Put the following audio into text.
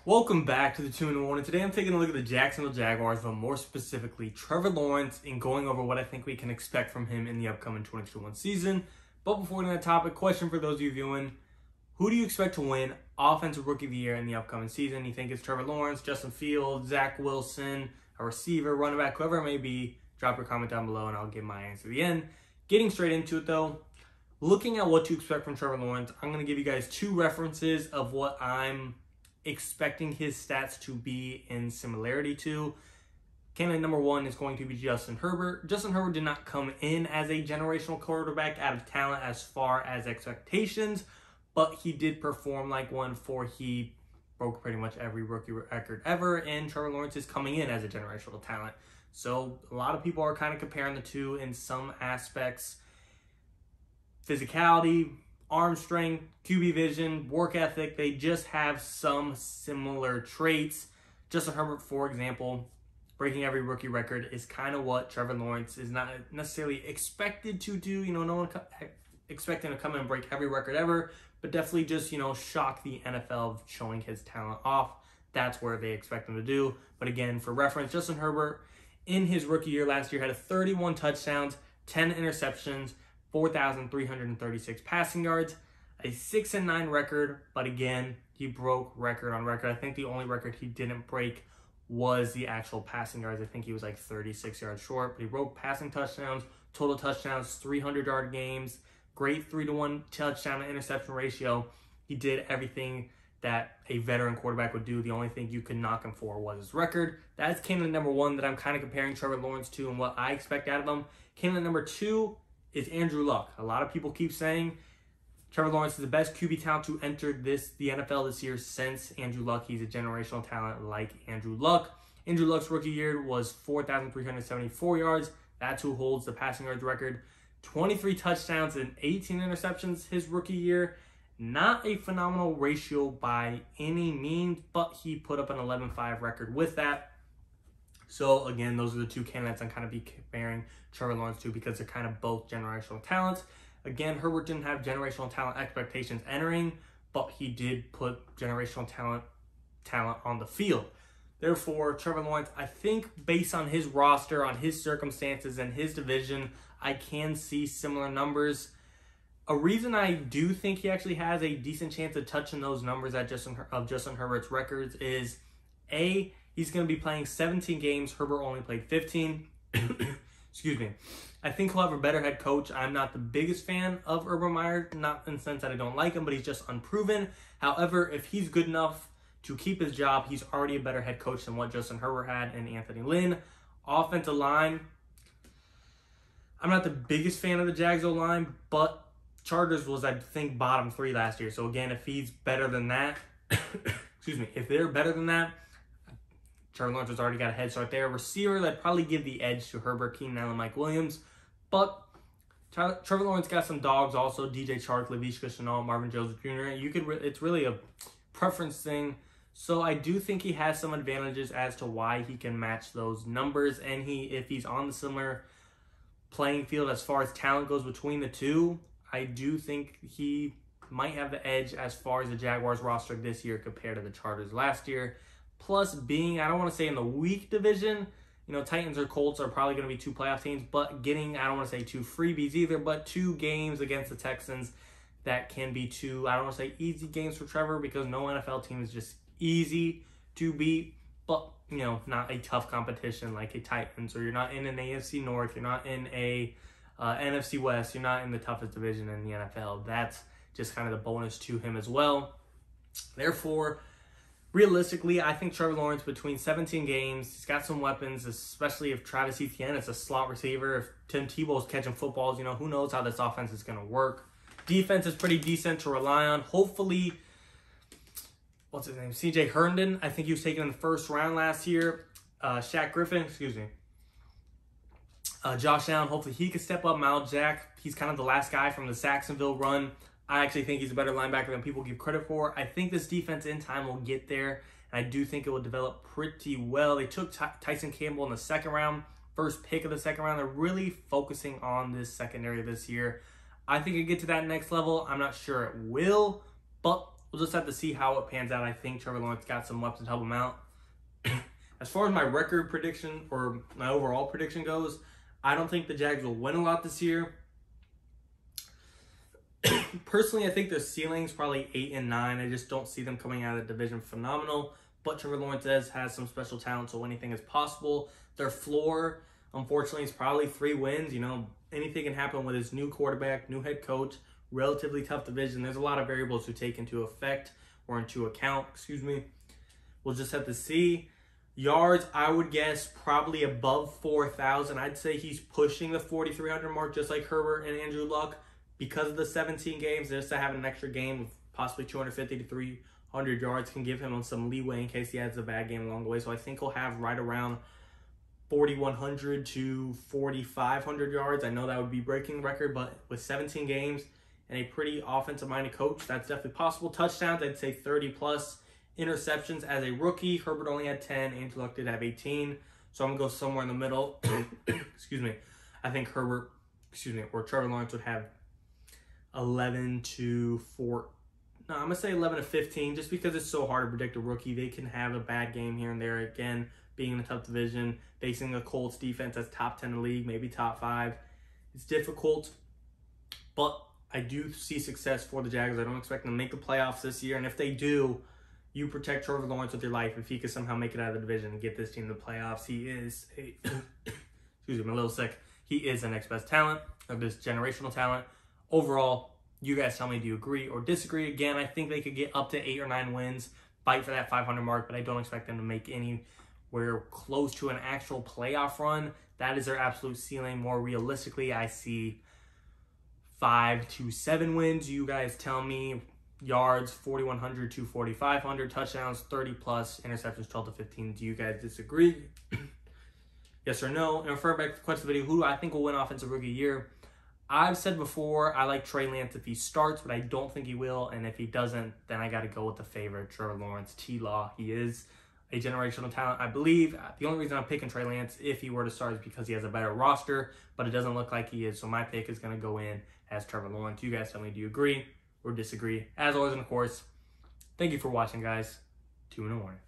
Welcome back to the 2-in-1, and today I'm taking a look at the Jacksonville Jaguars, but more specifically Trevor Lawrence, and going over what I think we can expect from him in the upcoming 2021 season. But before getting to that topic, question for those of you viewing: who do you expect to win Offensive Rookie of the Year in the upcoming season? You think it's Trevor Lawrence, Justin Fields, Zach Wilson, a receiver, running back, whoever it may be? Drop your comment down below and I'll give my answer at the end. Getting straight into it though, looking at what to expect from Trevor Lawrence, I'm going to give you guys two references of what I'm expecting his stats to be in similarity to. Candidate number one is going to be Justin Herbert. Justin Herbert did not come in as a generational quarterback out of talent as far as expectations, but he did perform like one, for he broke pretty much every rookie record ever, and Trevor Lawrence is coming in as a generational talent. So a lot of people are kind of comparing the two in some aspects. Physicality, arm strength, QB vision, work ethic, they just have some similar traits. Justin Herbert, for example, breaking every rookie record is kind of what Trevor Lawrence is not necessarily expected to do. You know, no one expecting to come in and break every record ever, but definitely just, shock the NFL of showing his talent off. That's where they expect him to do. But again, for reference, Justin Herbert in his rookie year last year had 31 touchdowns, 10 interceptions, 4,336 passing yards, a 6-9 record, but again, he broke record on record. I think the only record he didn't break was the actual passing yards. I think he was like 36 yards short, but he broke passing touchdowns, total touchdowns, 300-yard games, great 3-to-1 touchdown to interception ratio. He did everything that a veteran quarterback would do. The only thing you could knock him for was his record. That's candidate number one that I'm kind of comparing Trevor Lawrence to and what I expect out of him. Candidate number two is Andrew Luck. A lot of people keep saying Trevor Lawrence is the best QB talent to enter the NFL this year since Andrew Luck. He's a generational talent like Andrew Luck. Andrew Luck's rookie year was 4,374 yards. That's who holds the passing yards record. 23 touchdowns and 18 interceptions his rookie year. Not a phenomenal ratio by any means, but he put up an 11-5 record with that. So again, those are the two candidates I'm kind of be comparing Trevor Lawrence to, because they're kind of both generational talents. Again, Herbert didn't have generational talent expectations entering, but he did put generational talent on the field. Therefore, Trevor Lawrence, I think based on his roster, on his circumstances, and his division, I can see similar numbers. A reason I do think he actually has a decent chance of touching those numbers of Justin Herbert's records is, A, he's going to be playing 17 games. Herbert only played 15. Excuse me. I think he'll have a better head coach. I'm not the biggest fan of Urban Meyer, not in the sense that I don't like him, but he's just unproven. However, if he's good enough to keep his job, he's already a better head coach than what Justin Herbert had and Anthony Lynn. Offensive line, I'm not the biggest fan of the Jags O-line, but Chargers was, I think, bottom 3 last year. So again, if he's better than that, excuse me, if they're better than that, Trevor Lawrence has already got a head start there. Receivers, I'd probably give the edge to Herbert, Keenan Allen, Mike Williams. But Trevor Lawrence got some dogs also. DJ Chark, Laviska Shenault, Marvin Jones Jr. It's really a preference thing. So I do think he has some advantages as to why he can match those numbers. And if he's on the similar playing field as far as talent goes between the two, I do think he might have the edge as far as the Jaguars roster this year compared to the Chargers last year. Plus being, I don't want to say in the weak division, Titans or Colts are probably going to be 2 playoff teams, but getting, I don't want to say 2 freebies either, but 2 games against the Texans that can be 2, I don't want to say easy games for Trevor, because no NFL team is just easy to beat, but, not a tough competition like a Titans, or you're not in an AFC North, you're not in a NFC West, you're not in the toughest division in the NFL. That's just kind of the bonus to him as well. Therefore, realistically, I think Trevor Lawrence, between 17 games, he's got some weapons, especially if Travis Etienne is a slot receiver. If Tim Tebow is catching footballs, who knows how this offense is going to work. Defense is pretty decent to rely on. Hopefully, what's his name? CJ Herndon, I think he was taken in the first round last year. Shaq Griffin, excuse me. Josh Allen, hopefully he could step up. Miles Jack, he's kind of the last guy from the Jacksonville run. I actually think he's a better linebacker than people give credit for. I think this defense in time will get there, and I do think it will develop pretty well. They took Tyson Campbell in the second round, first pick of the second round. They're really focusing on this secondary this year. I think it get to that next level. I'm not sure it will, but We'll just have to see how it pans out. I think Trevor Lawrence got some weapons to help him out. As far as my record prediction or my overall prediction goes, I don't think the Jags will win a lot this year. Personally, I think their ceiling's probably 8 and 9. I just don't see them coming out of the division phenomenal. But Trevor Lawrence has some special talent, so anything is possible. Their floor, unfortunately, is probably 3 wins. You know, anything can happen with his new quarterback, new head coach, relatively tough division. There's a lot of variables to take into account. We'll just have to see. Yards, I would guess probably above 4,000. I'd say he's pushing the 4,300 mark, just like Herbert and Andrew Luck. Because of the 17 games, just to have an extra game of possibly 250 to 300 yards can give him some leeway in case he has a bad game along the way. So I think he'll have right around 4,100 to 4,500 yards. I know that would be breaking the record, but with 17 games and a pretty offensive-minded coach, that's definitely possible. Touchdowns, I'd say 30-plus. Interceptions, as a rookie, Herbert only had 10. Andrew Luck did have 18. So I'm going to go somewhere in the middle. Excuse me. I think Trevor Lawrence would have 11 to 4. No, I'm going to say 11 to 15 just because it's so hard to predict a rookie. They can have a bad game here and there. Again, being in a tough division, facing a Colts defense that's top 10 in the league, maybe top 5. It's difficult, but I do see success for the Jaguars. I don't expect them to make the playoffs this year, and if they do, you protect Trevor Lawrence with your life. If he could somehow make it out of the division and get this team to the playoffs, he is excuse me, I'm a little sick. He is the next best talent of this generational talent. Overall, you guys tell me, do you agree or disagree? Again, I think they could get up to 8 or 9 wins, fight for that 500 mark, but I don't expect them to make anywhere close to an actual playoff run. That is their absolute ceiling. More realistically, I see 5 to 7 wins. You guys tell me. Yards, 4,100 to 4,500. Touchdowns, 30-plus. Interceptions, 12 to 15. Do you guys disagree? Yes or no? And refer back to the question video, who do I think will win Offensive Rookie of the Year? I've said before, I like Trey Lance if he starts, but I don't think he will. And if he doesn't, then I got to go with the favorite, Trevor Lawrence, T-Law. He is a generational talent, I believe. The only reason I'm picking Trey Lance if he were to start is because he has a better roster, but it doesn't look like he is. So my pick is going to go in as Trevor Lawrence. You guys tell me, do you agree or disagree? As always, and of course, thank you for watching, guys. 2 in the morning.